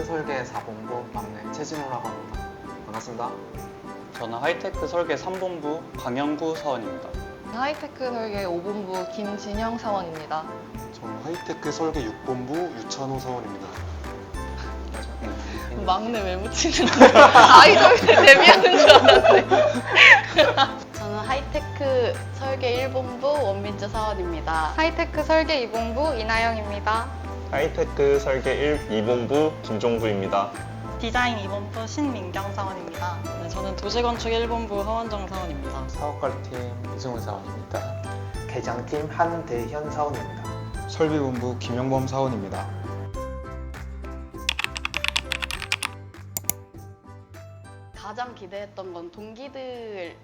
하이테크 설계 4본부 막내 최진호라고 합니다. 반갑습니다. 저는 하이테크 설계 3본부 강영구 사원입니다. 하이테크 설계 5본부 김진영 사원입니다. 저는 하이테크 설계 6본부 유찬호 사원입니다. 막내 왜 묻히는 거야? 아이돌 데뷔하는 줄 알았네. 저는 하이테크 설계 1본부 원민주 사원입니다. 하이테크 설계 2본부 이나영입니다. 하이테크 설계 2본부 김종구입니다. 디자인 2본부 신민경 사원입니다. 네, 저는 도시건축 1본부 허원정 사원입니다. 사업관리팀 이승훈 사원입니다. 개장팀 한대현 사원입니다. 설비본부 김영범 사원입니다. 가장 기대했던 건 동기들을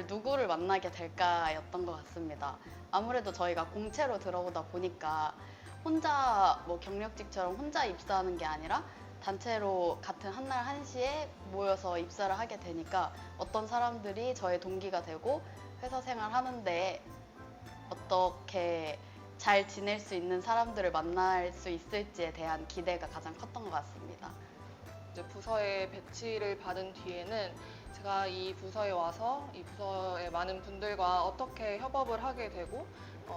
누구를 만나게 될까였던 것 같습니다. 아무래도 저희가 공채로 들어오다 보니까 혼자 뭐 경력직처럼 혼자 입사하는 게 아니라 단체로 같은 한날 한시에 모여서 입사를 하게 되니까 어떤 사람들이 저의 동기가 되고 회사 생활 하는데 어떻게 잘 지낼 수 있는 사람들을 만날 수 있을지에 대한 기대가 가장 컸던 것 같습니다. 이제 부서에 배치를 받은 뒤에는 제가 이 부서에 와서 이 부서의 많은 분들과 어떻게 협업을 하게 되고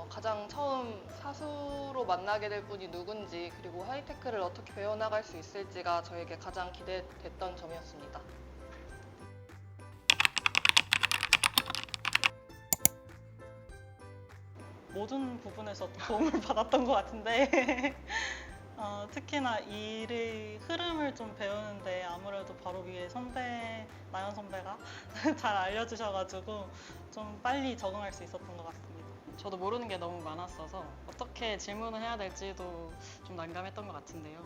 가장 처음 사수로 만나게 될 분이 누군지 그리고 하이테크를 어떻게 배워나갈 수 있을지가 저에게 가장 기대됐던 점이었습니다. 모든 부분에서 도움을 받았던 것 같은데 특히나 일의 흐름을 좀 배우는데 아무래도 바로 위에 선배, 나연 선배가 잘 알려주셔가지고 좀 빨리 적응할 수 있었던 것 같습니다. 저도 모르는 게 너무 많았어서 어떻게 질문을 해야 될지도 좀 난감했던 것 같은데요.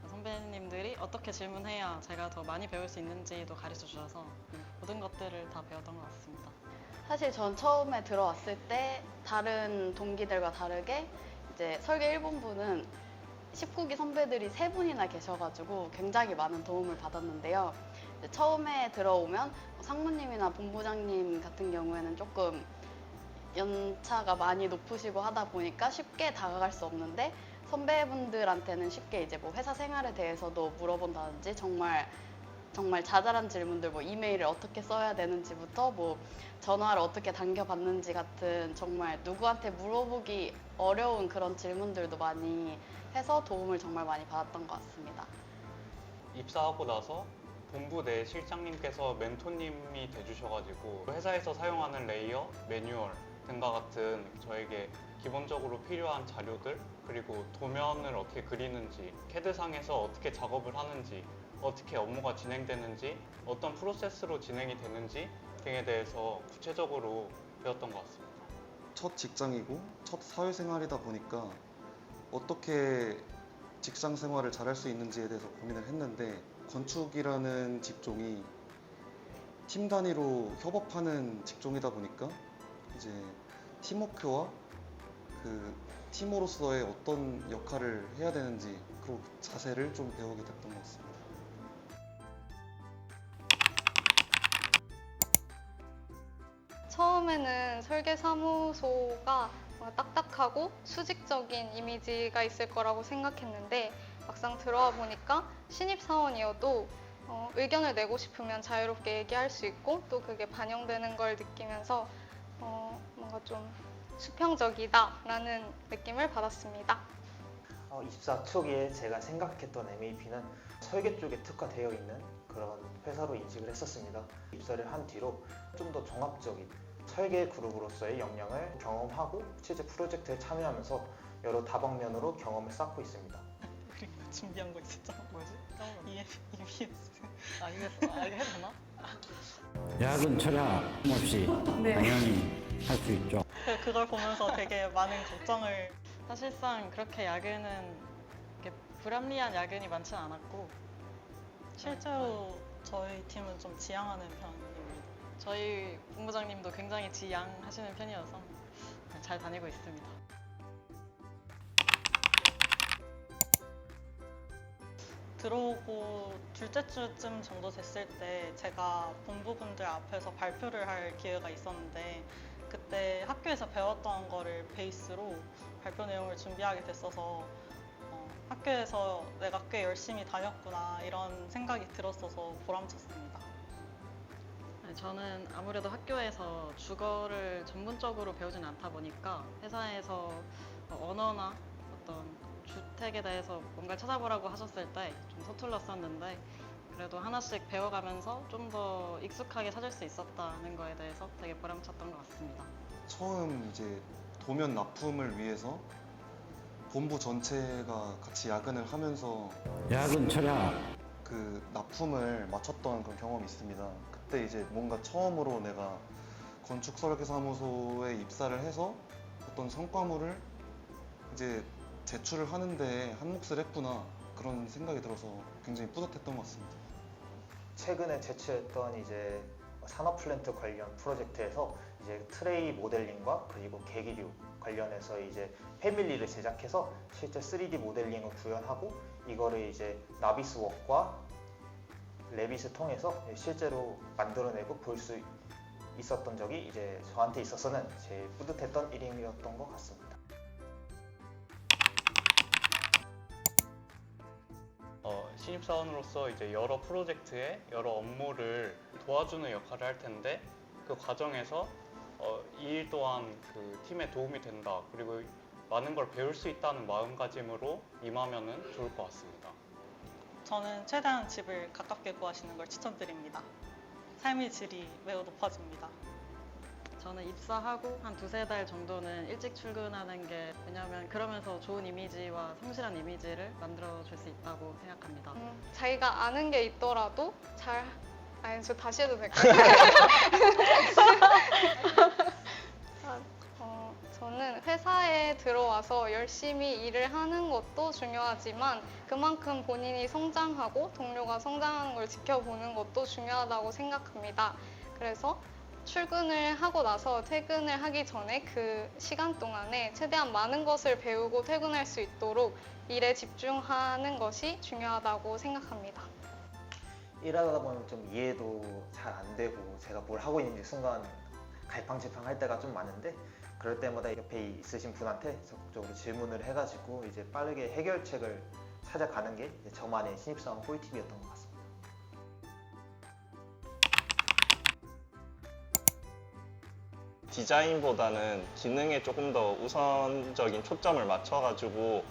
선배님들이 어떻게 질문해야 제가 더 많이 배울 수 있는지도 가르쳐 주셔서 모든 것들을 다 배웠던 것 같습니다. 사실 전 처음에 들어왔을 때 다른 동기들과 다르게 이제 설계 1본부는 19기 선배들이 3분이나 계셔가지고 굉장히 많은 도움을 받았는데요. 이제 처음에 들어오면 상무님이나 본부장님 같은 경우에는 조금 연차가 많이 높으시고 하다 보니까 쉽게 다가갈 수 없는데 선배분들한테는 쉽게 이제 뭐 회사 생활에 대해서도 물어본다든지 정말 자잘한 질문들, 뭐 이메일을 어떻게 써야 되는지부터 뭐 전화를 어떻게 당겨받는지 같은 정말 누구한테 물어보기 어려운 그런 질문들도 많이 해서 도움을 정말 많이 받았던 것 같습니다. 입사하고 나서 본부 내 실장님께서 멘토님이 돼주셔가지고 회사에서 사용하는 레이어, 매뉴얼 등과 같은 저에게 기본적으로 필요한 자료들, 그리고 도면을 어떻게 그리는지, 캐드상에서 어떻게 작업을 하는지, 어떻게 업무가 진행되는지, 어떤 프로세스로 진행이 되는지 등에 대해서 구체적으로 배웠던 것 같습니다. 첫 직장이고 첫 사회생활이다 보니까 어떻게 직장 생활을 잘할 수 있는지에 대해서 고민을 했는데, 건축이라는 직종이 팀 단위로 협업하는 직종이다 보니까 이제 팀워크와 그 팀으로서의 어떤 역할을 해야 되는지 그 자세를 좀 배우게 됐던 것 같습니다. 처음에는 설계사무소가 딱딱하고 수직적인 이미지가 있을 거라고 생각했는데 막상 들어와 보니까 신입사원이어도 의견을 내고 싶으면 자유롭게 얘기할 수 있고 또 그게 반영되는 걸 느끼면서 뭔가 좀 수평적이다라는 느낌을 받았습니다. 입사 초기에 제가 생각했던 MEP는 설계 쪽에 특화되어 있는 그런 회사로 인식을 했었습니다. 입사를 한 뒤로 좀 더 종합적인 설계 그룹으로서의 역량을 경험하고 실제 프로젝트에 참여하면서 여러 다방면으로 경험을 쌓고 있습니다. 그리고 준비한 거 있었죠? 뭐지? EBS. 이거 해도 되나? 야근 철야 없이 당연히 할 수 있죠. 그걸 보면서 되게 많은 걱정을 사실상 그렇게 야근은 이렇게 불합리한 야근이 많지는 않았고 실제로 저희 팀은 좀 지양하는 편입니다. 저희 본부장님도 굉장히 지양하시는 편이어서 잘 다니고 있습니다. 들어오고 둘째 주쯤 정도 됐을 때 제가 본부분들 앞에서 발표를 할 기회가 있었는데 그때 학교에서 배웠던 거를 베이스로 발표 내용을 준비하게 됐어서 학교에서 내가 꽤 열심히 다녔구나 이런 생각이 들었어서 보람찼습니다. 네, 저는 아무래도 학교에서 주거를 전문적으로 배우진 않다 보니까 회사에서 언어나 어떤 주택에 대해서 뭔가를 찾아보라고 하셨을 때 좀 서툴렀었는데 그래도 하나씩 배워가면서 좀 더 익숙하게 찾을 수 있었다는 거에 대해서 되게 보람찼던 것 같습니다. 처음 이제 도면 납품을 위해서 본부 전체가 같이 야근을 하면서 야근 철야. 그 납품을 마쳤던 그런 경험이 있습니다. 그때 이제 뭔가 처음으로 내가 건축 설계 사무소에 입사를 해서 어떤 성과물을 이제 제출을 하는데 한 몫을 했구나 그런 생각이 들어서 굉장히 뿌듯했던 것 같습니다. 최근에 제출했던 이제 산업 플랜트 관련 프로젝트에서 이제 트레이 모델링과 그리고 계기류 관련해서 이제 패밀리를 제작해서 실제 3D 모델링을 구현하고 이거를 이제 나비스웍과 레빗을 통해서 실제로 만들어내고 볼 수 있었던 적이 이제 저한테 있어서는 제일 뿌듯했던 일이었던 것 같습니다. 신입사원으로서 이제 여러 프로젝트에 여러 업무를 도와주는 역할을 할 텐데 그 과정에서 이 일 또한 그 팀에 도움이 된다 그리고 많은 걸 배울 수 있다는 마음가짐으로 임하면은 좋을 것 같습니다. 저는 최대한 집을 가깝게 구하시는 걸 추천드립니다. 삶의 질이 매우 높아집니다. 저는 입사하고 한 두세 달 정도는 일찍 출근하는 게 왜냐하면 그러면서 좋은 이미지와 성실한 이미지를 만들어 줄 수 있다고 생각합니다. 자기가 아는 게 있더라도 아니 저 다시 해도 될까요? 저는 회사에 들어와서 열심히 일을 하는 것도 중요하지만 그만큼 본인이 성장하고 동료가 성장하는 걸 지켜보는 것도 중요하다고 생각합니다. 그래서 출근을 하고 나서 퇴근을 하기 전에 그 시간 동안에 최대한 많은 것을 배우고 퇴근할 수 있도록 일에 집중하는 것이 중요하다고 생각합니다. 일하다 보면 좀 이해도 잘 안 되고 제가 뭘 하고 있는지 순간 갈팡질팡할 때가 좀 많은데 그럴 때마다 옆에 있으신 분한테 적극적으로 질문을 해가지고 이제 빠르게 해결책을 찾아가는 게 이제 저만의 신입사원 꿀팁이었던 것 같습니다. 디자인보다는 기능에 조금 더 우선적인 초점을 맞춰가지고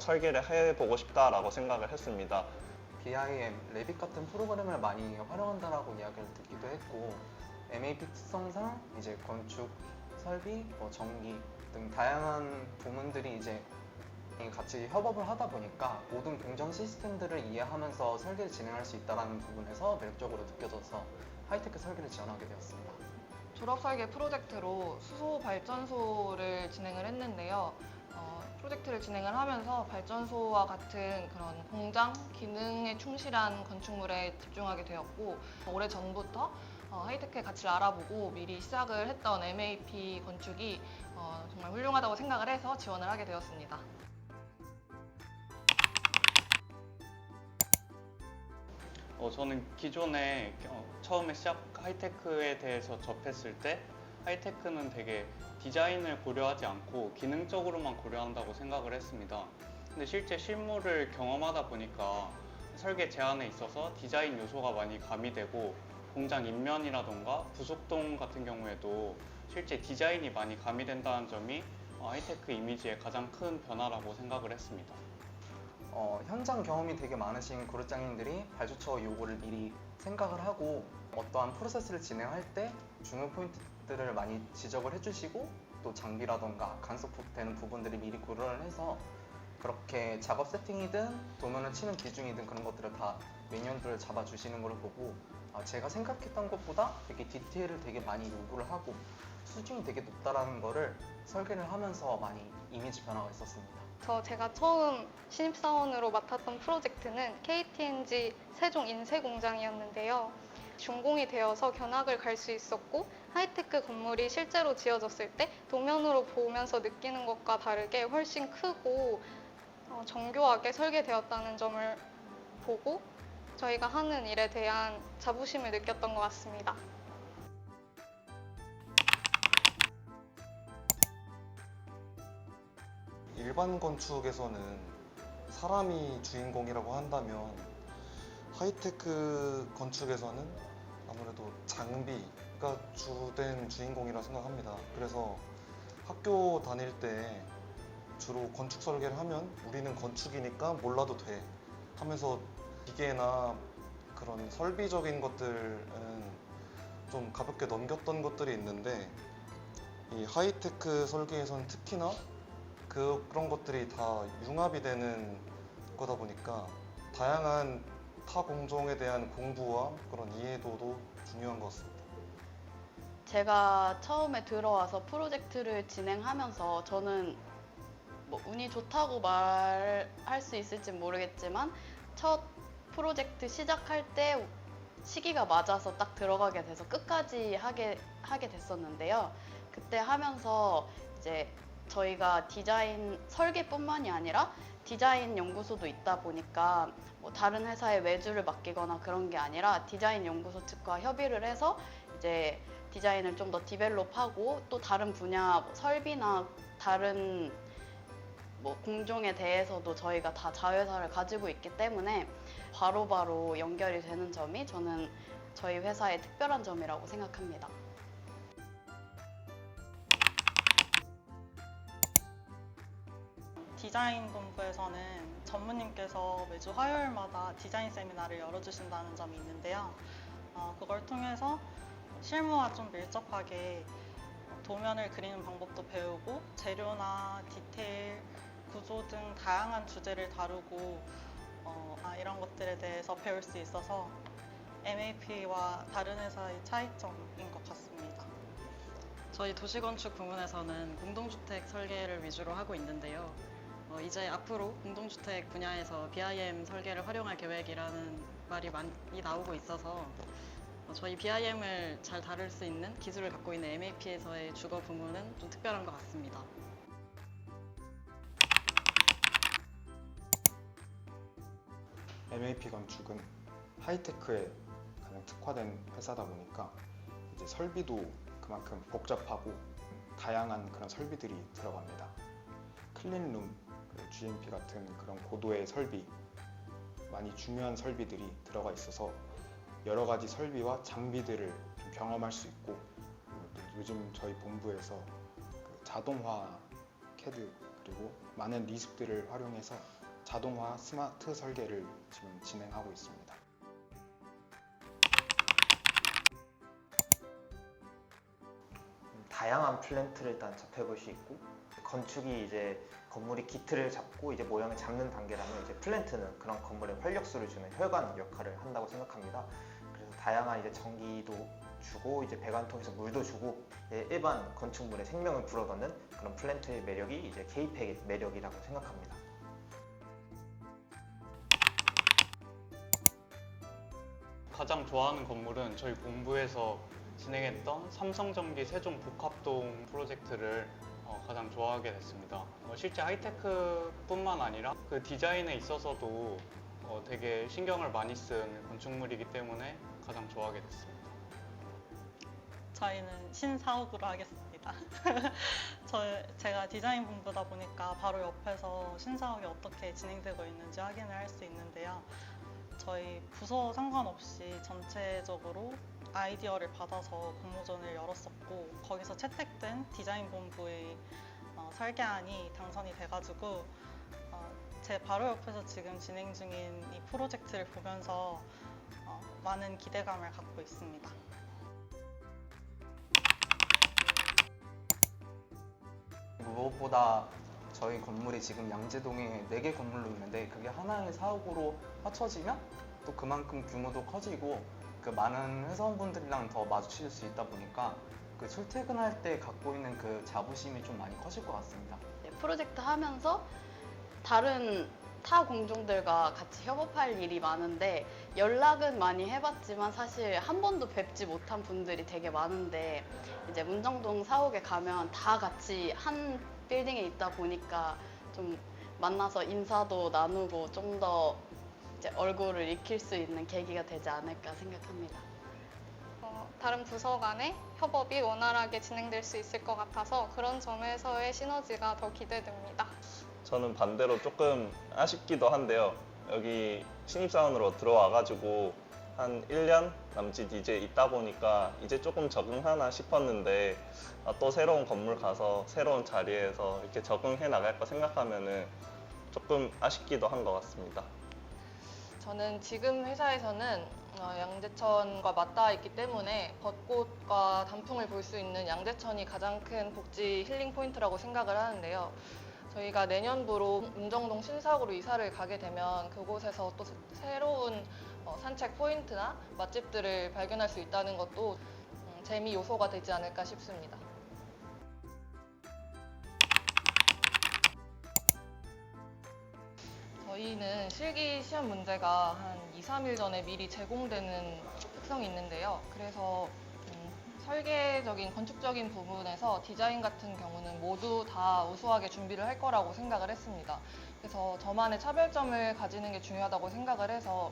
설계를 해보고 싶다라고 생각을 했습니다. BIM, 레빗 같은 프로그램을 많이 활용한다라고 이야기를 듣기도 했고 MAP 특성상 이제 건축, 설비, 전기 등 다양한 부문들이 이제 같이 협업을 하다 보니까 모든 공정 시스템들을 이해하면서 설계를 진행할 수 있다는 부분에서 매력적으로 느껴져서 하이테크 설계를 지원하게 되었습니다. 졸업 설계 프로젝트로 수소 발전소를 진행을 했는데요. 프로젝트를 진행을 하면서 발전소와 같은 그런 공장 기능에 충실한 건축물에 집중하게 되었고 오래전부터 하이테크의 가치를 알아보고 미리 시작을 했던 MAP 건축이 정말 훌륭하다고 생각을 해서 지원을 하게 되었습니다. 저는 기존에 처음에 하이테크에 대해서 접했을 때 하이테크는 되게 디자인을 고려하지 않고 기능적으로만 고려한다고 생각을 했습니다. 근데 실제 실무를 경험하다 보니까 설계 제안에 있어서 디자인 요소가 많이 가미되고 공장 인면이라던가 부속동 같은 경우에도 실제 디자인이 많이 가미된다는 점이 하이테크 이미지의 가장 큰 변화라고 생각을 했습니다. 현장 경험이 되게 많으신 그룹장님들이 발주처 요구를 미리 생각을 하고 어떠한 프로세스를 진행할 때 중요 포인트들을 많이 지적을 해주시고 또 장비라던가 간섭되는 부분들을 미리 고려를 해서 그렇게 작업 세팅이든 도면을 치는 기준이든 그런 것들을 다 매뉴얼들을 잡아주시는 걸 보고 제가 생각했던 것보다 되게 디테일을 되게 많이 요구를 하고 수준이 되게 높다라는 거를 설계를 하면서 많이 이미지 변화가 있었습니다. 제가 처음 신입사원으로 맡았던 프로젝트는 KTNG 세종 인쇄공장이었는데요. 준공이 되어서 견학을 갈 수 있었고 하이테크 건물이 실제로 지어졌을 때 도면으로 보면서 느끼는 것과 다르게 훨씬 크고 정교하게 설계되었다는 점을 보고 저희가 하는 일에 대한 자부심을 느꼈던 것 같습니다. 일반 건축에서는 사람이 주인공이라고 한다면 하이테크 건축에서는 아무래도 장비가 주된 주인공이라 생각합니다. 그래서 학교 다닐 때 주로 건축 설계를 하면 우리는 건축이니까 몰라도 돼 하면서 기계나 그런 설비적인 것들은 좀 가볍게 넘겼던 것들이 있는데 이 하이테크 설계에서는 특히나 그런 것들이 다 융합이 되는 거다 보니까 다양한 타 공정에 대한 공부와 그런 이해도도 중요한 것 같습니다. 제가 처음에 들어와서 프로젝트를 진행하면서 저는 뭐 운이 좋다고 말할 수 있을지 모르겠지만 첫 프로젝트 시작할 때 시기가 맞아서 딱 들어가게 돼서 끝까지 하게 됐었는데요. 그때 하면서 이제 저희가 디자인 설계뿐만이 아니라 디자인 연구소도 있다 보니까 뭐 다른 회사에 외주를 맡기거나 그런 게 아니라 디자인 연구소 측과 협의를 해서 이제 디자인을 좀 더 디벨롭하고 또 다른 분야 뭐 설비나 다른 뭐 공종에 대해서도 저희가 다 자회사를 가지고 있기 때문에 바로바로 연결이 되는 점이 저는 저희 회사의 특별한 점이라고 생각합니다. 디자인 본부에서는 전무님께서 매주 화요일마다 디자인 세미나를 열어주신다는 점이 있는데요. 그걸 통해서 실무와 좀 밀접하게 도면을 그리는 방법도 배우고 재료나 디테일, 구조 등 다양한 주제를 다루고 이런 것들에 대해서 배울 수 있어서 MAP와 다른 회사의 차이점인 것 같습니다. 저희 도시건축 부문에서는 공동주택 설계를 위주로 하고 있는데요. 이제 앞으로 공동주택 분야에서 BIM 설계를 활용할 계획이라는 말이 많이 나오고 있어서 저희 BIM을 잘 다룰 수 있는 기술을 갖고 있는 MAP에서의 주거 부문은 좀 특별한 것 같습니다. MAP 건축은 하이테크에 가장 특화된 회사다 보니까 이제 설비도 그만큼 복잡하고 다양한 그런 설비들이 들어갑니다. 클린룸, 그리고 GMP 같은 그런 고도의 설비, 많이 중요한 설비들이 들어가 있어서 여러 가지 설비와 장비들을 좀 경험할 수 있고, 또 요즘 저희 본부에서 그 자동화 CAD 그리고 많은 리스트를 활용해서 자동화 스마트 설계를 지금 진행하고 있습니다. 다양한 플랜트를 일단 접해볼 수 있고, 건축이 이제 건물이 기틀을 잡고 이제 모양을 잡는 단계라면 이제 플랜트는 그런 건물에 활력소를 주는 혈관 역할을 한다고 생각합니다. 그래서 다양한 이제 전기도 주고 이제 배관통에서 물도 주고 일반 건축물에 생명을 불어넣는 그런 플랜트의 매력이 이제 K-팩의 매력이라고 생각합니다. 가장 좋아하는 건물은 저희 본부에서 진행했던 삼성전기 세종 복합동 프로젝트를 가장 좋아하게 됐습니다. 실제 하이테크뿐만 아니라 그 디자인에 있어서도 되게 신경을 많이 쓴 건축물이기 때문에 가장 좋아하게 됐습니다. 저희는 신사옥으로 하겠습니다. 제가 디자인 본부다 보니까 바로 옆에서 신사옥이 어떻게 진행되고 있는지 확인을 할 수 있는데요. 저희 부서 상관없이 전체적으로 아이디어를 받아서 공모전을 열었었고, 거기서 채택된 디자인 본부의 설계안이 당선이 돼가지고 제 바로 옆에서 지금 진행 중인 이 프로젝트를 보면서 많은 기대감을 갖고 있습니다. 무엇보다 저희 건물이 지금 양재동에 4개 건물로 있는데 그게 하나의 사옥으로 합쳐지면 또 그만큼 규모도 커지고 그 많은 회사원분들이랑 더 마주칠 수 있다 보니까 그 출퇴근할 때 갖고 있는 그 자부심이 좀 많이 커질 것 같습니다. 프로젝트 하면서 다른 타 공종들과 같이 협업할 일이 많은데 연락은 많이 해봤지만 사실 한 번도 뵙지 못한 분들이 되게 많은데 이제 문정동 사옥에 가면 다 같이 한 빌딩에 있다 보니까 좀 만나서 인사도 나누고 좀 더 이제 얼굴을 익힐 수 있는 계기가 되지 않을까 생각합니다. 다른 부서 간의 협업이 원활하게 진행될 수 있을 것 같아서 그런 점에서의 시너지가 더 기대됩니다. 저는 반대로 조금 아쉽기도 한데요. 여기 신입사원으로 들어와가지고 한 1년 남짓 이제 있다 보니까 이제 조금 적응하나 싶었는데 또 새로운 건물 가서 새로운 자리에서 이렇게 적응해 나갈 거 생각하면은 조금 아쉽기도 한 것 같습니다. 저는 지금 회사에서는 양재천과 맞닿아 있기 때문에 벚꽃과 단풍을 볼 수 있는 양재천이 가장 큰 복지 힐링 포인트라고 생각을 하는데요. 저희가 내년부로 운정동 신사옥으로 이사를 가게 되면 그곳에서 또 새로운 산책 포인트나 맛집들을 발견할 수 있다는 것도 재미 요소가 되지 않을까 싶습니다. 저희는 실기 시험 문제가 한 2, 3일 전에 미리 제공되는 특성이 있는데요. 그래서 설계적인 건축적인 부분에서 디자인 같은 경우는 모두 다 우수하게 준비를 할 거라고 생각을 했습니다. 그래서 저만의 차별점을 가지는 게 중요하다고 생각을 해서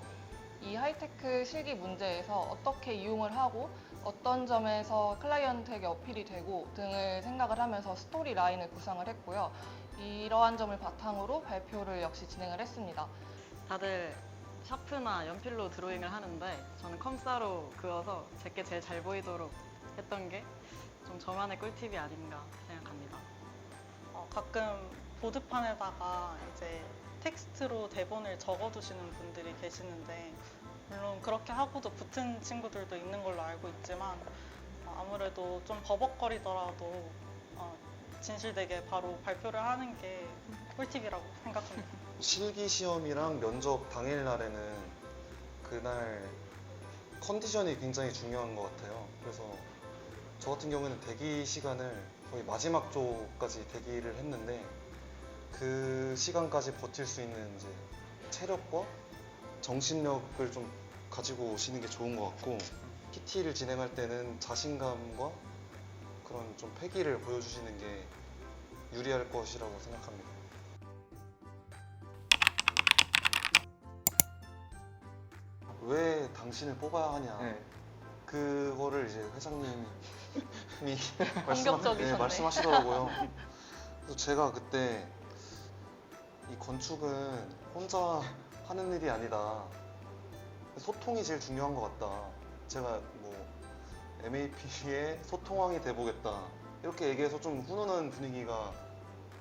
이 하이테크 실기 문제에서 어떻게 이용을 하고 어떤 점에서 클라이언트에게 어필이 되고 등을 생각을 하면서 스토리 라인을 구상을 했고요. 이러한 점을 바탕으로 발표를 역시 진행을 했습니다. 다들 샤프나 연필로 드로잉을 하는데 저는 컴사로 그어서 제게 제일 잘 보이도록 했던 게 좀 저만의 꿀팁이 아닌가 생각합니다. 가끔 보드판에다가 이제 텍스트로 대본을 적어두시는 분들이 계시는데 물론 그렇게 하고도 붙은 친구들도 있는 걸로 알고 있지만 아무래도 좀 버벅거리더라도 진실되게 바로 발표를 하는 게 꿀팁이라고 생각합니다. 실기 시험이랑 면접 당일날에는 그날 컨디션이 굉장히 중요한 것 같아요. 그래서 저 같은 경우에는 대기 시간을 거의 마지막 쪽까지 대기를 했는데 그 시간까지 버틸 수 있는 이제 체력과 정신력을 좀 가지고 오시는 게 좋은 것 같고 PT를 진행할 때는 자신감과 그런 좀 패기를 보여주시는 게 유리할 것이라고 생각합니다. 왜 당신을 뽑아야 하냐. 네. 그거를 이제 회장님이 공격적이셨네. 말씀하시더라고요. 그래서 제가 그때 이 건축은 혼자 하는 일이 아니다. 소통이 제일 중요한 것 같다. 제가 뭐 MAP의 소통왕이 돼보겠다. 이렇게 얘기해서 좀 훈훈한 분위기가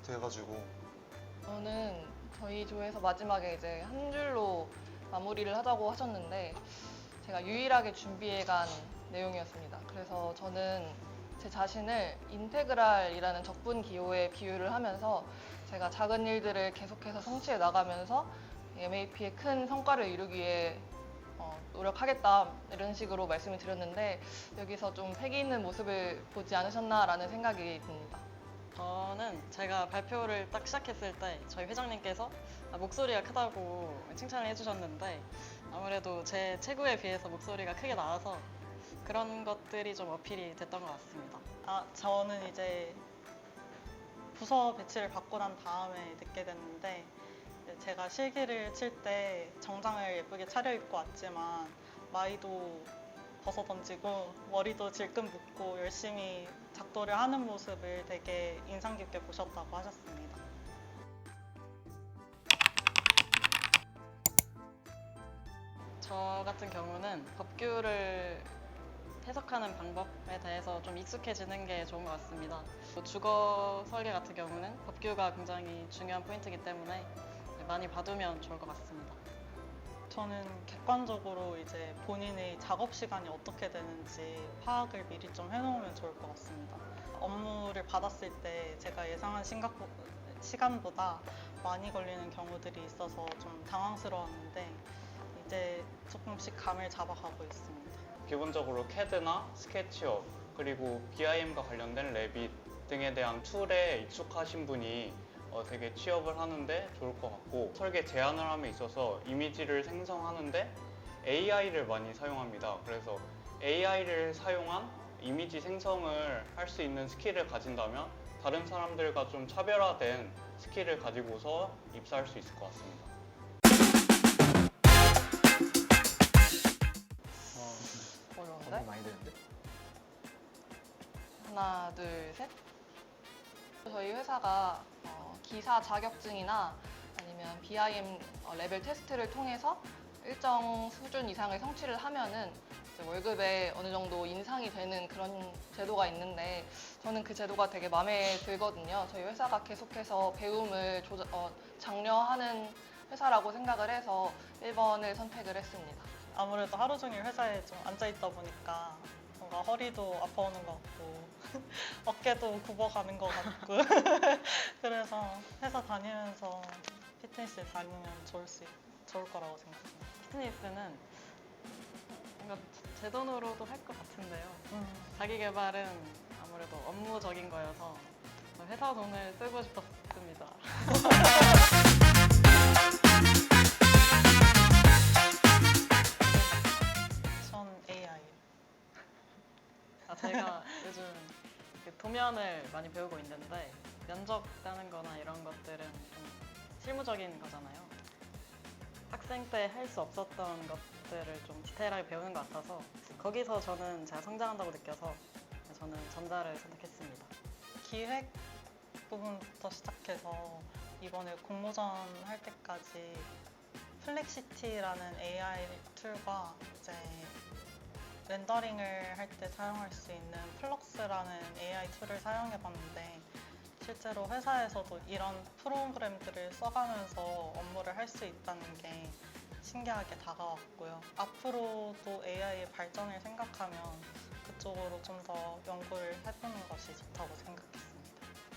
돼가지고 저는 저희 조에서 마지막에 이제 한 줄로 마무리를 하자고 하셨는데 제가 유일하게 준비해간 내용이었습니다. 그래서 저는 제 자신을 인테그랄이라는 적분 기호에 비유를 하면서 제가 작은 일들을 계속해서 성취해 나가면서 MAP의 큰 성과를 이루기 위해 노력하겠다 이런 식으로 말씀을 드렸는데 여기서 좀 패기 있는 모습을 보지 않으셨나라는 생각이 듭니다. 저는 제가 발표를 딱 시작했을 때 저희 회장님께서 목소리가 크다고 칭찬을 해주셨는데 아무래도 제 체구에 비해서 목소리가 크게 나와서 그런 것들이 좀 어필이 됐던 것 같습니다. 저는 이제 부서 배치를 받고 난 다음에 듣게 됐는데 제가 실기를 칠 때 정장을 예쁘게 차려입고 왔지만 마이도 벗어 던지고 머리도 질끈 묶고 열심히 작도를 하는 모습을 되게 인상 깊게 보셨다고 하셨습니다. 저 같은 경우는 법규를 해석하는 방법에 대해서 좀 익숙해지는 게 좋은 것 같습니다. 주거 설계 같은 경우는 법규가 굉장히 중요한 포인트이기 때문에 많이 봐두면 좋을 것 같습니다. 저는 객관적으로 이제 본인의 작업 시간이 어떻게 되는지 파악을 미리 좀 해놓으면 좋을 것 같습니다. 업무를 받았을 때 제가 예상한 시간보다 많이 걸리는 경우들이 있어서 좀 당황스러웠는데 이제 조금씩 감을 잡아가고 있습니다. 기본적으로 CAD나 스케치업 그리고 BIM과 관련된 레빗 등에 대한 툴에 익숙하신 분이 되게 취업을 하는데 좋을 것 같고 설계 제안을 함에 있어서 이미지를 생성하는데 AI를 많이 사용합니다. 그래서 AI를 사용한 이미지 생성을 할 수 있는 스킬을 가진다면 다른 사람들과 좀 차별화된 스킬을 가지고서 입사할 수 있을 것 같습니다. 어려운데? 많이 되는데? 하나, 둘, 셋. 저희 회사가 기사 자격증이나 아니면 BIM 레벨 테스트를 통해서 일정 수준 이상을 성취를 하면은 이제 월급에 어느 정도 인상이 되는 그런 제도가 있는데 저는 그 제도가 되게 마음에 들거든요. 저희 회사가 계속해서 배움을 장려하는 회사라고 생각을 해서 1번을 선택을 했습니다. 아무래도 하루 종일 회사에 좀 앉아 있다 보니까 뭔가 허리도 아파오는 것 같고 어깨도 굽어가는 것 같고 그래서 회사 다니면서 피트니스 다니면 좋을 거라고 생각합니다. 피트니스는 뭔가 제 돈으로도 할 것 같은데요. 자기 개발은 아무래도 업무적인 거여서 회사 돈을 쓰고 싶었습니다. 전 AI. 제가 요즘 도면을 많이 배우고 있는데 면접 따는 거나 이런 것들은 좀 실무적인 거잖아요. 학생 때 할 수 없었던 것들을 좀 디테일하게 배우는 것 같아서 거기서 저는 제가 성장한다고 느껴서 저는 전자를 선택했습니다. 기획 부분부터 시작해서 이번에 공모전 할 때까지 플렉시티라는 AI 툴과 이제 렌더링을 할 때 사용할 수 있는 플럭스라는 AI 툴을 사용해 봤는데 실제로 회사에서도 이런 프로그램들을 써가면서 업무를 할 수 있다는 게 신기하게 다가왔고요. 앞으로도 AI의 발전을 생각하면 그쪽으로 좀 더 연구를 해보는 것이 좋다고 생각했습니다.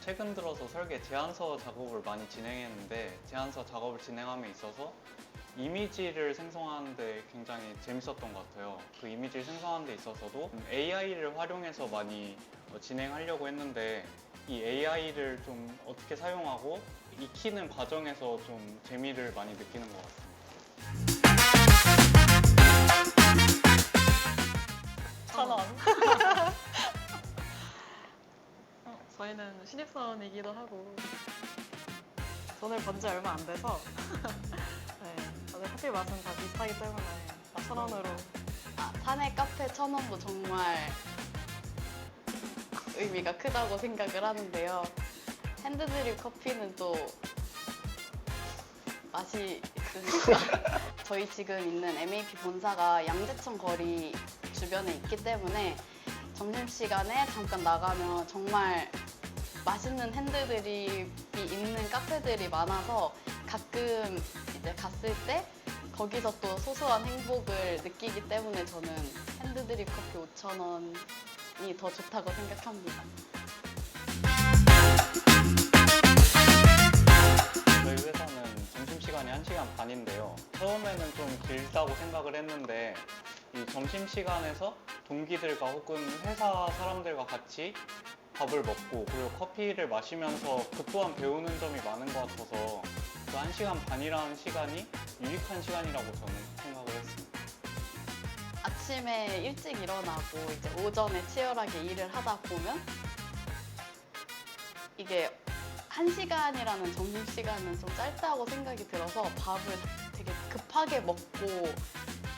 최근 들어서 설계 제안서 작업을 많이 진행했는데 제안서 작업을 진행함에 있어서 이미지를 생성하는 데 굉장히 재밌었던 것 같아요. 그 이미지를 생성하는 데 있어서도 AI를 활용해서 많이 진행하려고 했는데 이 AI를 좀 어떻게 사용하고 익히는 과정에서 좀 재미를 많이 느끼는 것 같습니다. 천원. 저희는 신입사원이기도 하고 돈을 번 지 얼마 안 돼서 네, 다들 커피 맛은 다 비슷하기 때문에 1,000원으로 사내 카페 1,000원도 정말 의미가 크다고 생각을 하는데요. 핸드드립 커피는 또 맛이 있으니까 저희 지금 있는 MAP 본사가 양재천 거리 주변에 있기 때문에 점심시간에 잠깐 나가면 정말 맛있는 핸드드립이 있는 카페들이 많아서 가끔 이제 갔을 때 거기서 또 소소한 행복을 느끼기 때문에 저는 핸드드립 커피 5,000원이 더 좋다고 생각합니다. 저희 회사는 점심시간이 1시간 반인데요. 처음에는 좀 길다고 생각을 했는데 이 점심시간에서 동기들과 혹은 회사 사람들과 같이 밥을 먹고 그리고 커피를 마시면서 그 또한 배우는 점이 많은 것 같아서 그 1시간 반이라는 시간이 유익한 시간이라고 저는 생각을 했습니다. 아침에 일찍 일어나고 이제 오전에 치열하게 일을 하다 보면 이게 1시간이라는 점심시간은 좀 짧다고 생각이 들어서 밥을 되게 급하게 먹고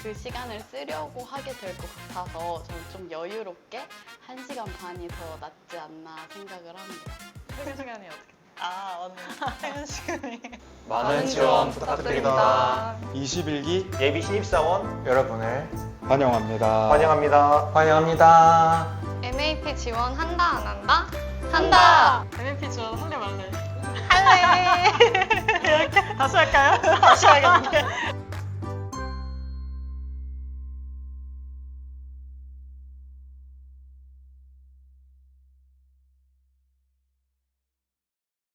그 시간을 쓰려고 하게 될 것 같아서 저는 좀 여유롭게 1시간 반이 더 낫지 않나 생각을 합니다. 퇴근 시간이 어떻게? 언니 퇴근 시간이 많은 지원 부탁드립니다. 21기 예비 신입사원 여러분을 환영합니다. 환영합니다. MAP 지원한다 안 한다? 한다! MMP 지원 할래 말래? 할래! 이렇게 다시 할까요? 다시 하겠는데.